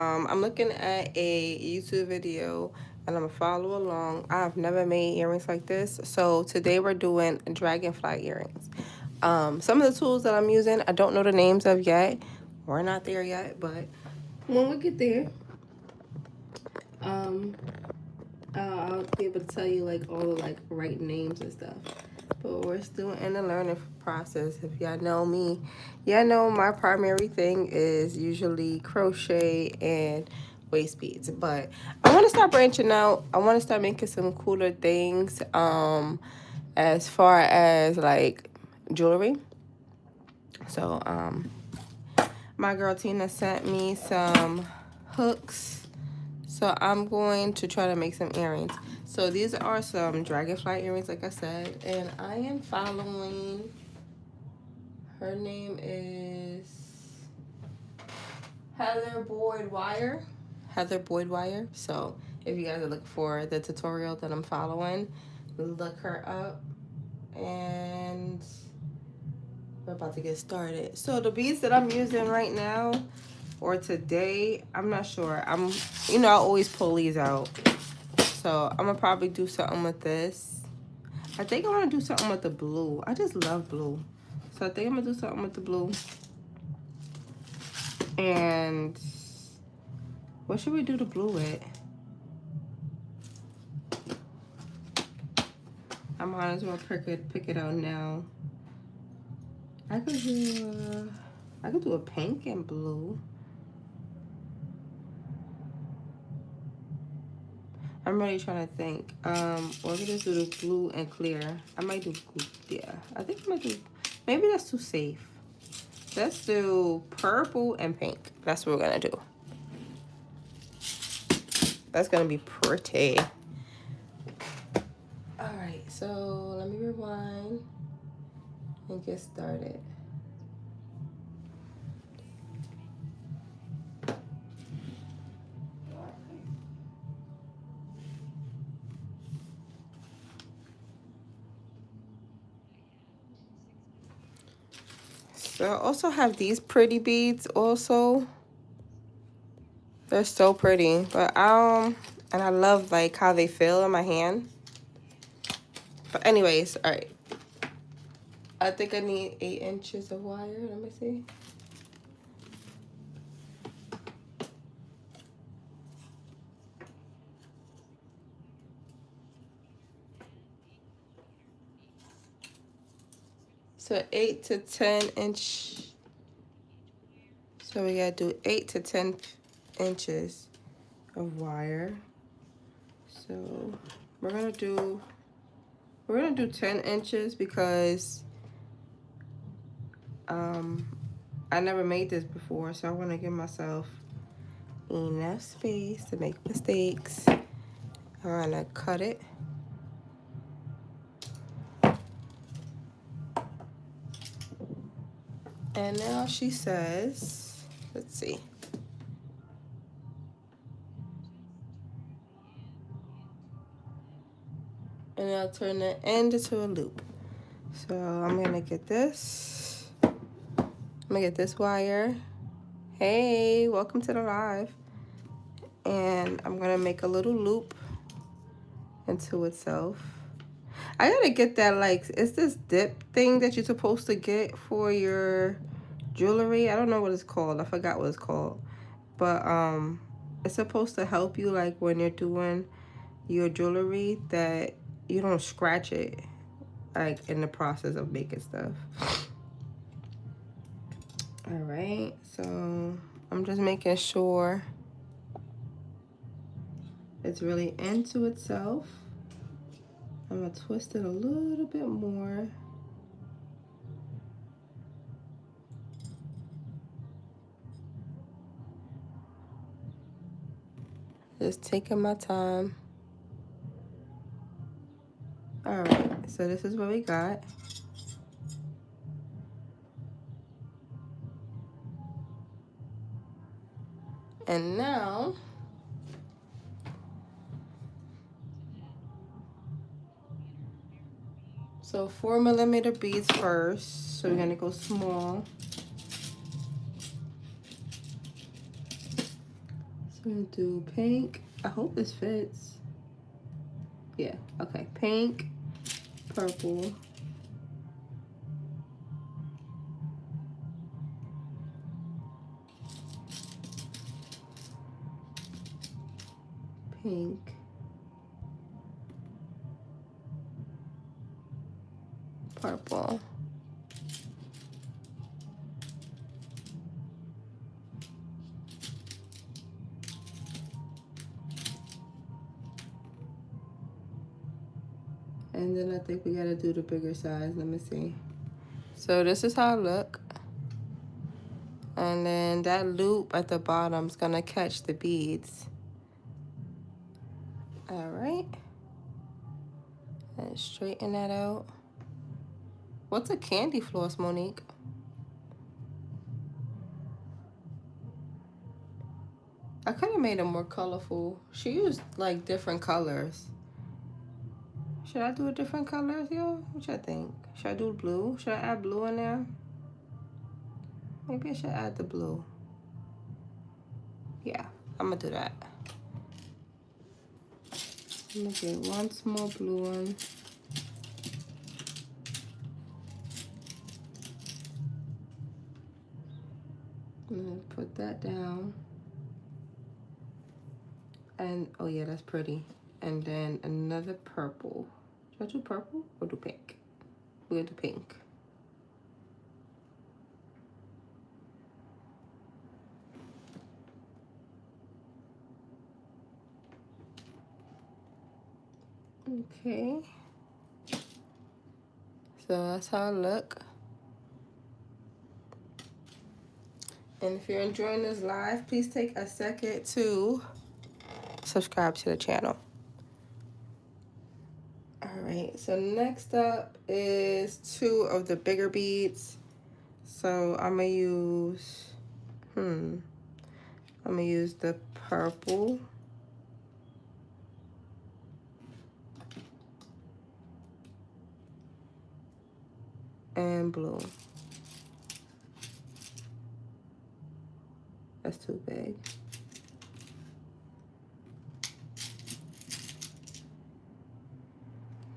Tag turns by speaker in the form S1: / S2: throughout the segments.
S1: I'm looking at a YouTube video and I'm gonna follow along. I've never made earrings like this. So today we're doing dragonfly earrings. Some of the tools that I'm using, I don't know the names of yet. We're not there yet, but when we get there, um, I'll be able to tell you like all the like right names and stuff. But we're still in the learning process. If y'all know me, y'all know my primary thing is usually crochet and waist beads. But I want to start branching out. I want to start making some cooler things. As far as like jewelry. So my girl Tina sent me some hooks. So I'm going to try to make some earrings. So these are some dragonfly earrings, like I said, and I am following. Her name is Heather Boyd Wire. Heather Boyd Wire. So if you guys are looking for the tutorial that I'm following, look her up. And we're about to get started. So the beads that I'm using right now or today, I'm not sure. I always pull these out. So I'm gonna probably do something with this. I think I want to do something with the blue. I just love blue. So I think I'm gonna do something with the blue. And what should we do the blue with? I might as well pick it out now. I could do a pink and blue. I'm really trying to think. We're gonna do the blue and clear. I might do, yeah. I think I might do, maybe that's too safe. Let's do purple and pink. That's what we're gonna do. That's gonna be pretty. All right, so let me rewind and get started. So I also have these pretty beads also. They're so pretty, but and I love like how they feel in my hand. But anyways, all right. I think I need 8 inches of wire. Let me see. So 8 to 10 inch. So we gotta do 8 to 10 inches of wire. So we're gonna do 10 inches because I never made this before, so I want to give myself enough space to make mistakes. I'm gonna cut it. And now she says, let's see. And I'll turn the end into a loop. So I'm gonna get this. I'm gonna get this wire. Hey, welcome to the live. And I'm gonna make a little loop into itself. I gotta get that, like, it's this dip thing that you're supposed to get for your jewelry. I don't know what it's called. I forgot what it's called. But it's supposed to help you like when you're doing your jewelry that you don't scratch it like in the process of making stuff. All right, so I'm just making sure it's really into itself. I'm gonna twist it a little bit more. Just taking my time. All right, so this is what we got. And now, so 4mm beads first. So we're gonna go small. So I'm gonna do pink. I hope this fits. Yeah, okay. Pink, purple, pink, purple. And then I think we gotta do the bigger size. Let me see. So this is how it look. And then that loop at the bottom is gonna catch the beads. All right. And straighten that out. What's a candy floss, Monique? I could have made it more colorful. She used like different colors. Should I do a different color, y'all? What y'all think? Should I do blue? Should I add blue in there? Maybe I should add the blue. Yeah, I'm gonna do that. I'm gonna get one small blue one. I'm gonna put that down. And, oh yeah, that's pretty. And then another purple. Should I do purple or do pink? We're gonna do pink. Okay. So that's how it look. And if you're enjoying this live, please take a second to subscribe to the channel. All right, so next up is 2 of the bigger beads. So I'm gonna use, I'm gonna use the purple. And blue. That's too big.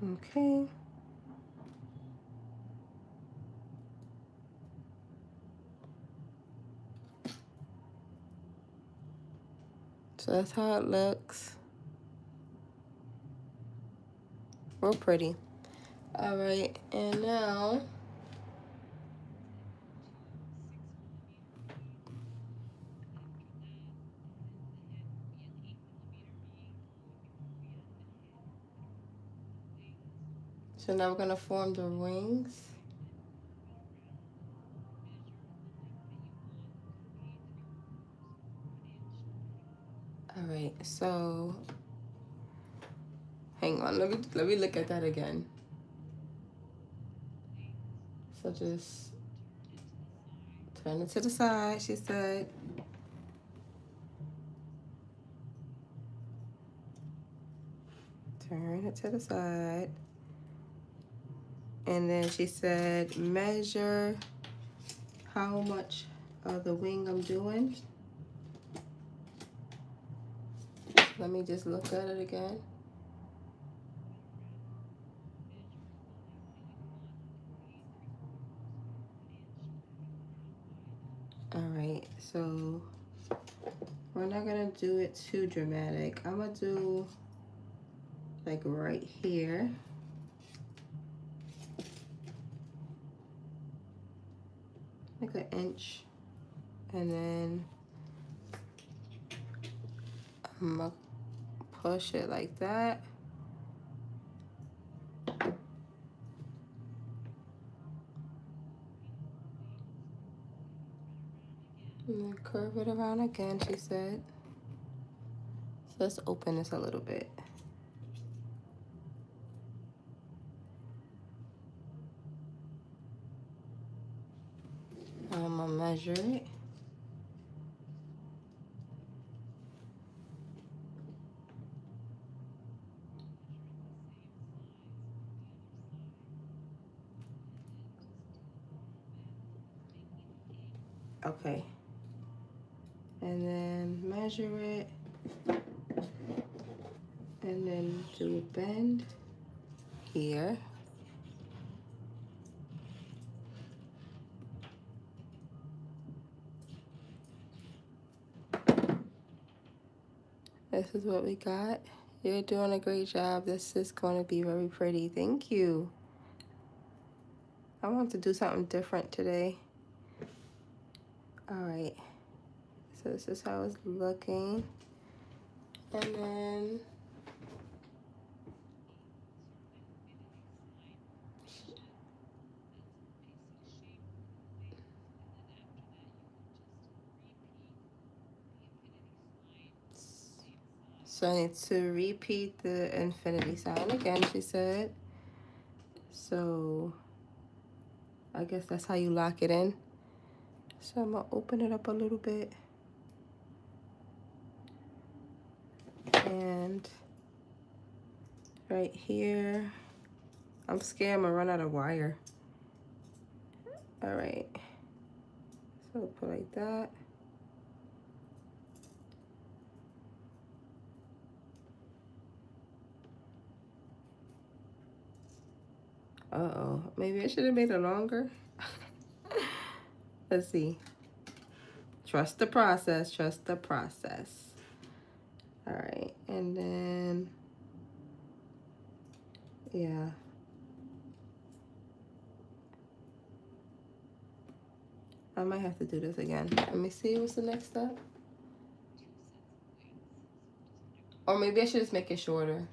S1: Okay. So that's how it looks. Real pretty. All right, and now so now we're gonna form the rings. All right, so hang on, let me look at that again. So just turn it to the side, she said. Turn it to the side. And then she said, measure how much of the wing I'm doing. Let me just look at it again. All right, so we're not gonna do it too dramatic. I'm gonna do like right here. Like an inch. And then I'm gonna push it like that. And then curve it around again, she said. So let's open this a little bit. I'm gonna measure it. Okay. and then measure it, and then do a bend here. This is what we got. You're doing a great job. This is going to be very pretty. Thank you. I want to do something different today. All right. So this is how it's looking. And then so I need to repeat the infinity sign again, she said. So I guess that's how you lock it in. So I'm gonna open it up a little bit. And right here, I'm scared I'm gonna run out of wire. All right, so put like that. Uh-oh, maybe I should have made it longer. Let's see. Trust the process, trust the process. All right, and then, yeah. I might have to do this again. Let me see, what's the next step? Or maybe I should just make it shorter.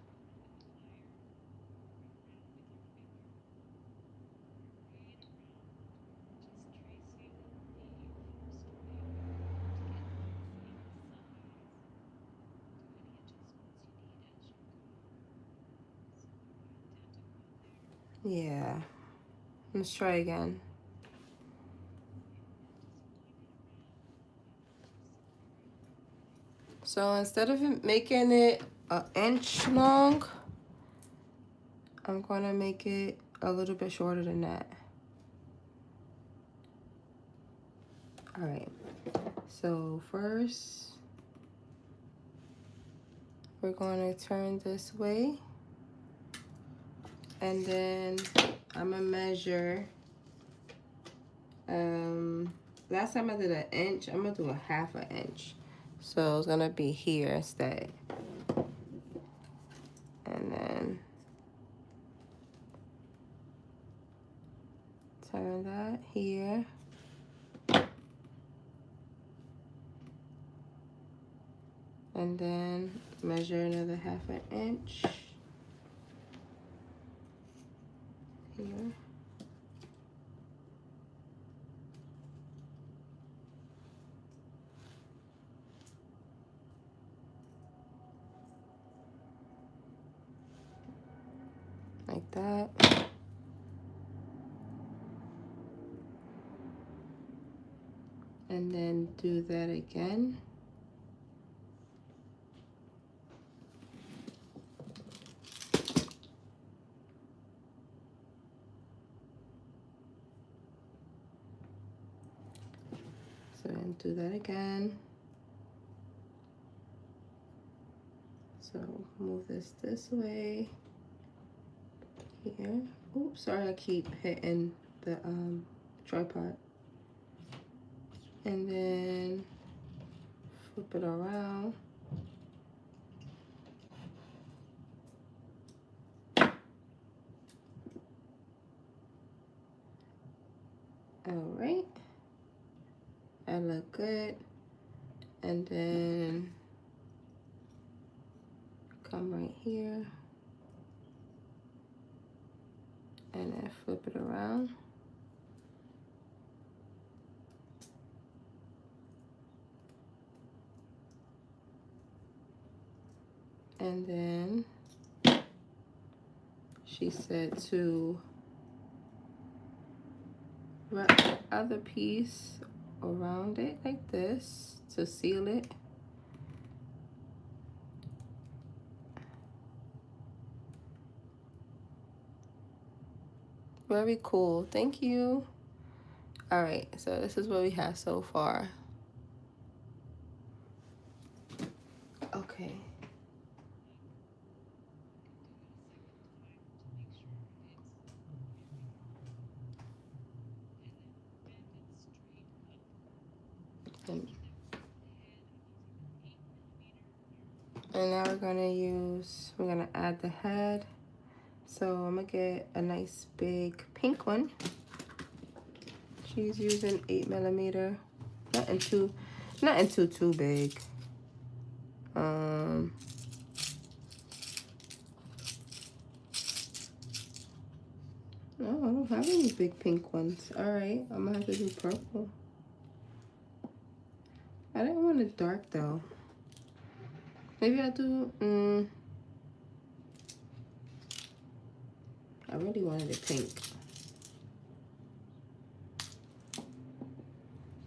S1: Yeah, let's try again. So instead of making it an inch long, I'm gonna make it a little bit shorter than that. All right, so first we're gonna turn this way, and then I'm gonna measure, last time I did an inch, I'm gonna do a half an inch. So it's gonna be here instead. And then turn that here. And then measure another half an inch here. Like that. And then do that again. So then do that again. So move this way. Here. Oops, sorry, I keep hitting the tripod. And then flip it around. All right. That look good. And then come right here. And then flip it around. And then she said to wrap the other piece around it like this to seal it. Very cool. Thank you. All right, so this is what we have so far. Okay. And now we're gonna add the head. So I'm gonna get a nice big pink one. She's using 8mm. Nothing too big. No, I don't have any big pink ones. Alright, I'm gonna have to do purple. I didn't want it dark though. Maybe I'll do, I really wanted it pink.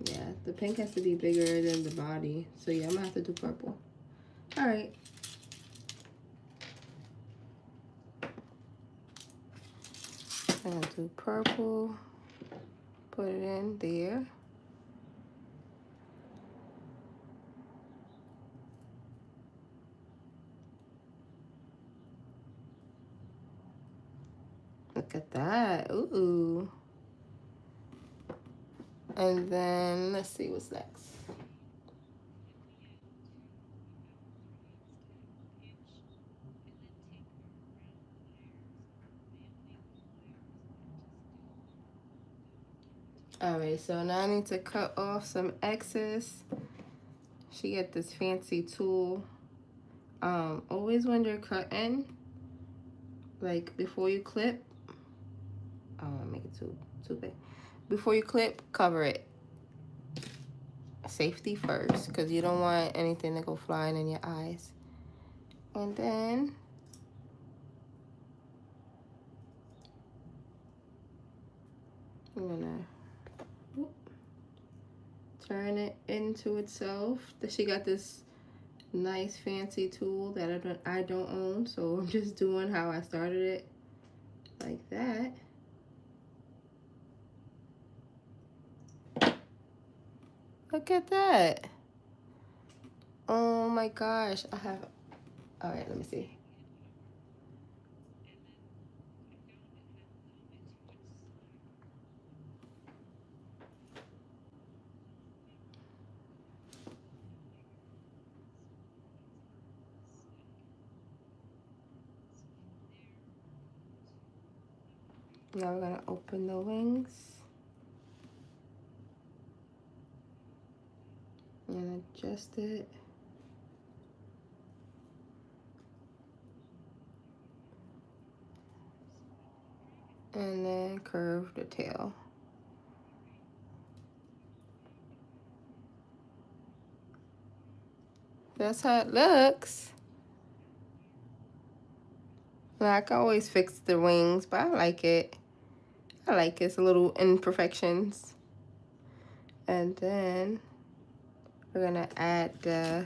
S1: Yeah, the pink has to be bigger than the body. So yeah, I'm gonna have to do purple. Alright. I'm gonna do purple. Put it in there. Look at that. Ooh. And then let's see what's next. Alright, so now I need to cut off some excess. She got this fancy tool. Always when you're cutting, like before you clip, I don't want to make it too big. Before you clip, cover it. Safety first, because you don't want anything to go flying in your eyes. And then I'm gonna turn it into itself. She got this nice fancy tool that I don't own, so I'm just doing how I started it, like that. Look at that. Oh my gosh, I have, all right, let me see. Now we're gonna open the wings and adjust it. And then curve the tail. That's how it looks. Well, I can always fix the wings, but I like it. I like it's a little imperfections. And then we're gonna add the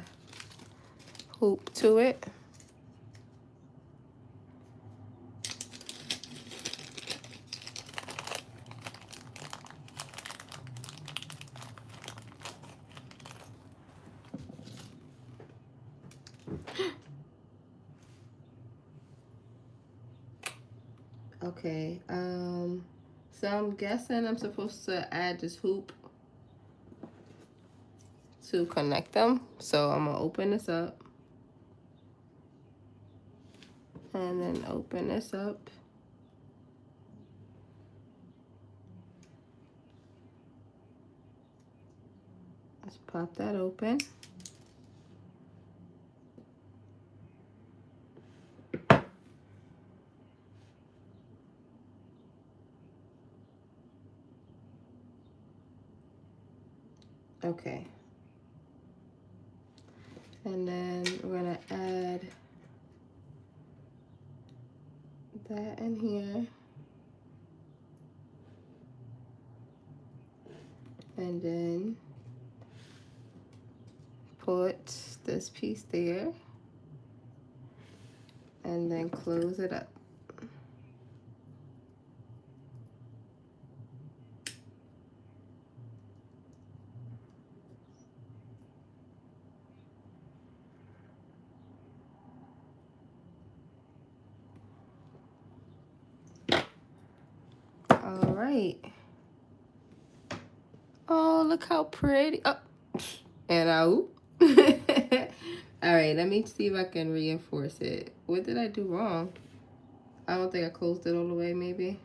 S1: hoop to it. Okay, so I'm guessing I'm supposed to add this hoop to connect them. So I'm gonna open this up. And then open this up. Let's pop that open. Okay. And then we're gonna add that in here. And then put this piece there. And then close it up. right. Oh, look how pretty. Oh, and out. All right, let me see if I can reinforce it. What did I do wrong? I don't think I closed it all the way, maybe.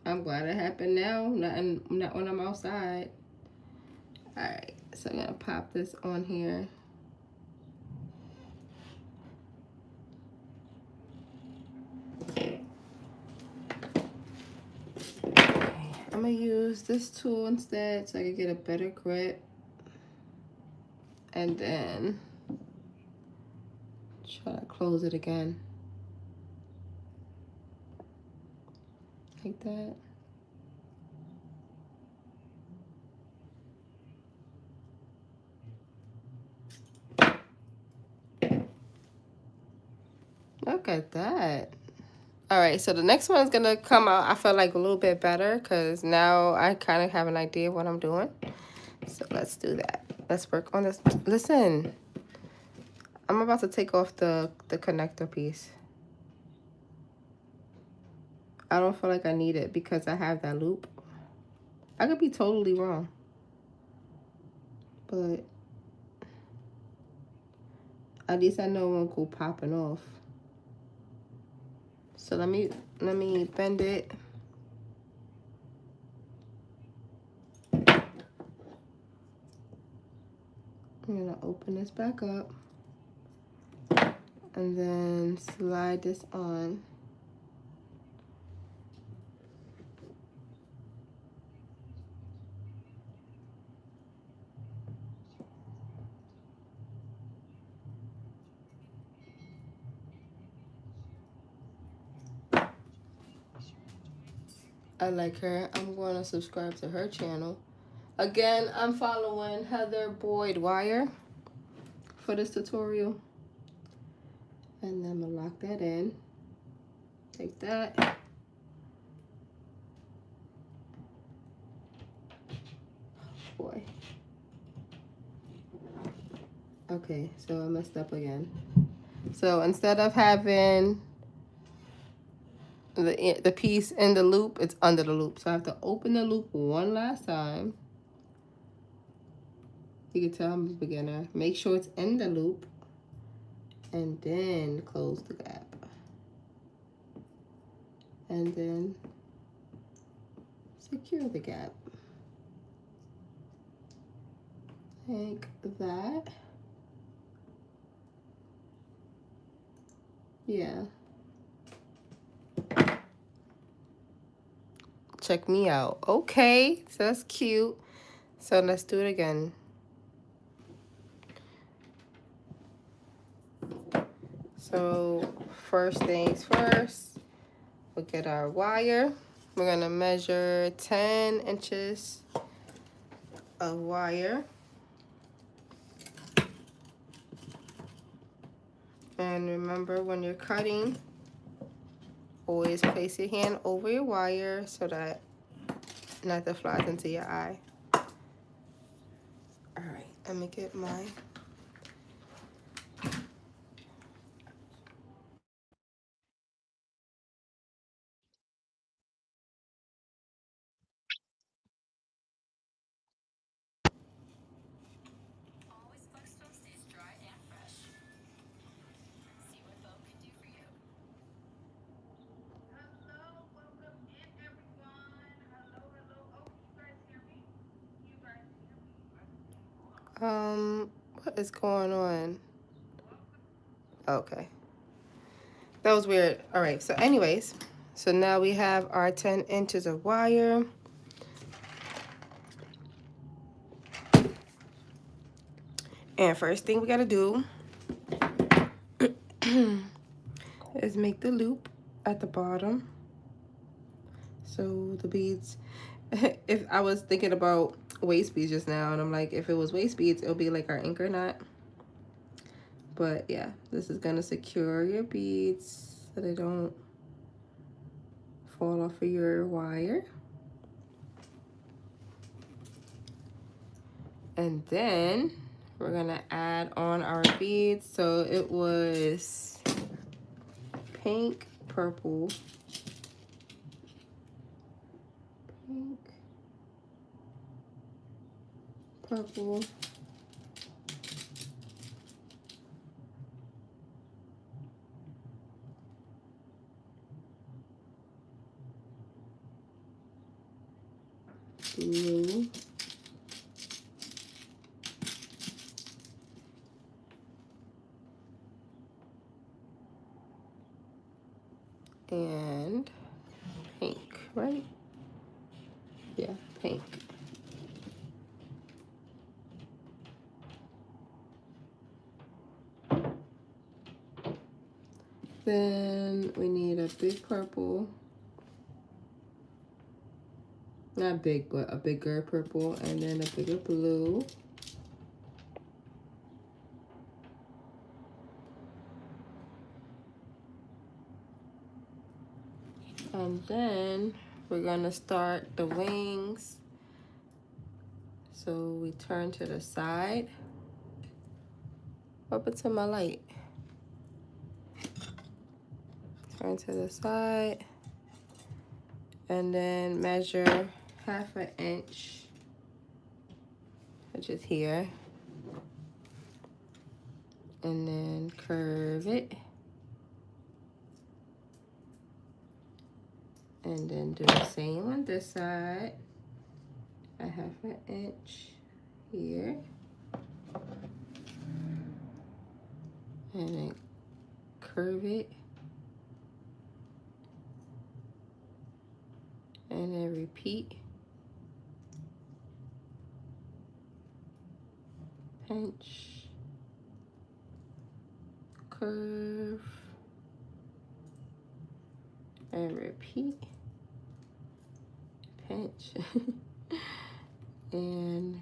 S1: I'm glad it happened now, not when I'm outside. All right, so I'm gonna pop this on here. I'm gonna use this tool instead so I can get a better grip. And then try to close it again. Like that. Look at that. All right, so the next one is gonna come out, I feel like, a little bit better because now I kind of have an idea of what I'm doing. So let's do that. Let's work on this. Listen, I'm about to take off the connector piece. I don't feel like I need it because I have that loop. I could be totally wrong, but at least I know it won't go popping off. So let me bend it. I'm gonna open this back up and then slide this on. I like her. I'm going to subscribe to her channel. Again, I'm following Heather Boyd Wire for this tutorial. And then I'm going to lock that in. Take that. Boy. Okay, so I messed up again. So instead of having the piece in the loop, it's under the loop. So I have to open the loop one last time. You can tell I'm a beginner. Make sure it's in the loop and then close the gap. And then secure the gap. Like that. Yeah. Check me out. Okay, so that's cute. So let's do it again. So first things first, we'll get our wire. We're gonna measure 10 inches of wire. And remember, when you're cutting, always place your hand over your wire so that nothing flies into your eye. All right, let me get mine. What is going on? Okay. That was weird. All right, so anyways, so now we have our 10 inches of wire. And first thing we gotta do is make the loop at the bottom. So the beads, if I was thinking about waist beads just now, and I'm like, if it was waist beads, it'll be like our anchor knot. But yeah, this is gonna secure your beads so they don't fall off of your wire. And then we're gonna add on our beads. So it was pink purple, pink, purple, blue, and pink, right? Yeah, pink. Then we need a big purple. Not big, but a bigger purple, and then a bigger blue. And then we're gonna start the wings. So we turn to the side. Up into my light. Turn to the side. And then measure 1/2 inch, which is here. And then curve it. And then do the same on this side. 1/2 inch here. And then curve it. And then repeat. Pinch. Curve. And repeat. Pinch. And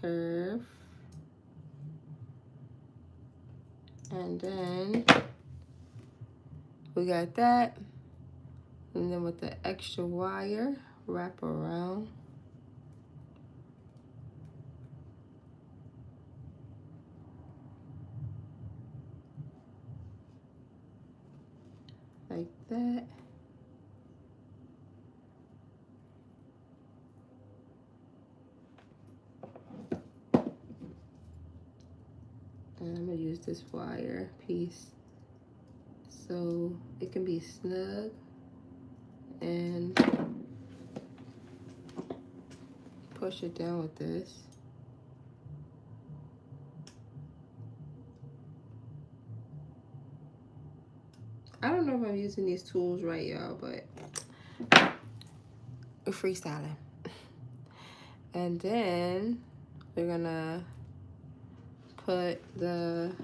S1: curve. And then we got that. And then with the extra wire, wrap around. Like that. And I'm gonna use this wire piece so it can be snug and push it down with this. I don't know if I'm using these tools right, y'all, but we're freestyling. And then we're gonna put the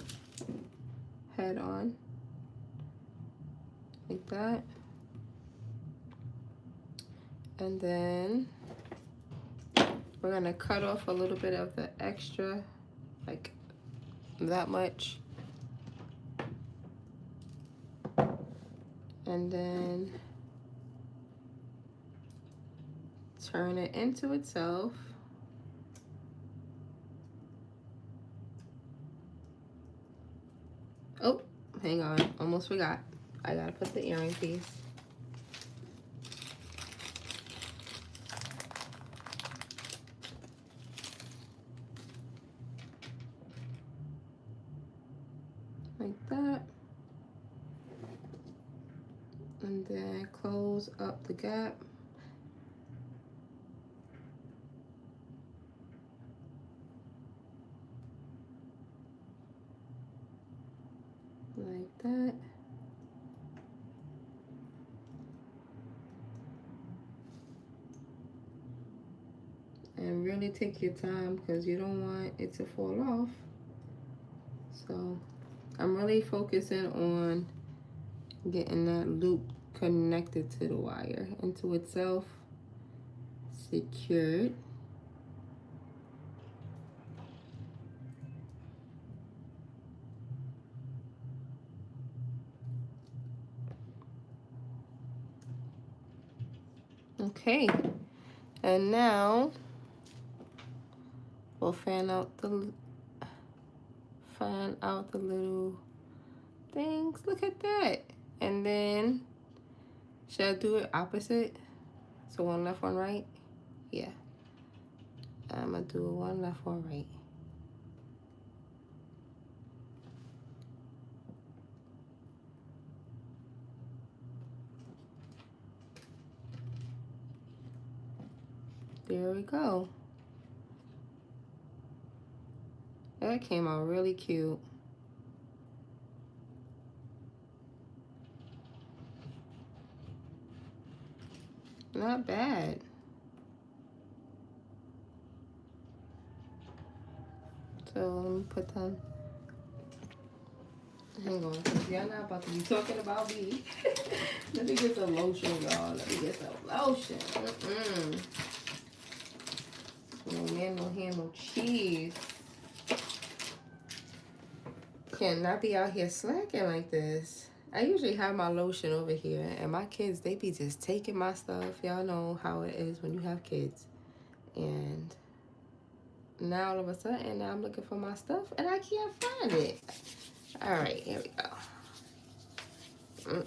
S1: head on like that. And then we're gonna cut off a little bit of the extra, like that much. And then turn it into itself. Oh, hang on, almost forgot. I gotta put the earring piece. Like that. And then close up the gap. Like that. And really take your time because you don't want it to fall off. So I'm really focusing on getting that loop connected to the wire into itself, secured. Okay, and now we'll fan out the little things. Look at that. And then, should I do it opposite? So one left, one right? Yeah. I'm going to do one left, one right. There we go. That came out really cute. Not bad. So let me put them. Hang on, because y'all not about to be talking about me. Let me get some lotion, y'all. Let me get some lotion. No man, no hand, no cheese. Cannot be out here slacking like this. I usually have my lotion over here, and my kids, they be just taking my stuff. Y'all know how it is when you have kids. And now all of a sudden, now I'm looking for my stuff, and I can't find it. All right, here we go.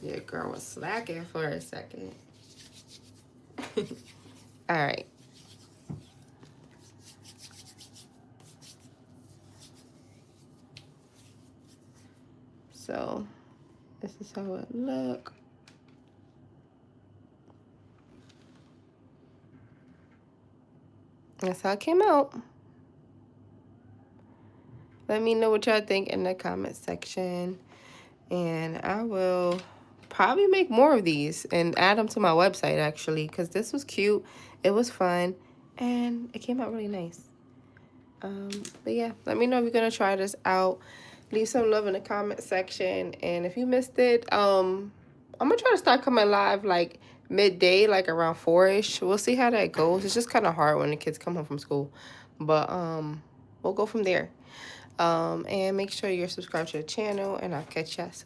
S1: Your girl was slacking for a second. All right. So this is how it look. That's how it came out. Let me know what y'all think in the comment section. And I will probably make more of these and add them to my website, actually, because this was cute. It was fun. And it came out really nice. But yeah, let me know if you're going to try this out. Leave some love in the comment section. And if you missed it, I'm going to try to start coming live like midday, like around 4-ish. We'll see how that goes. It's just kind of hard when the kids come home from school. But we'll go from there. And make sure you're subscribed to the channel, and I'll catch y'all soon.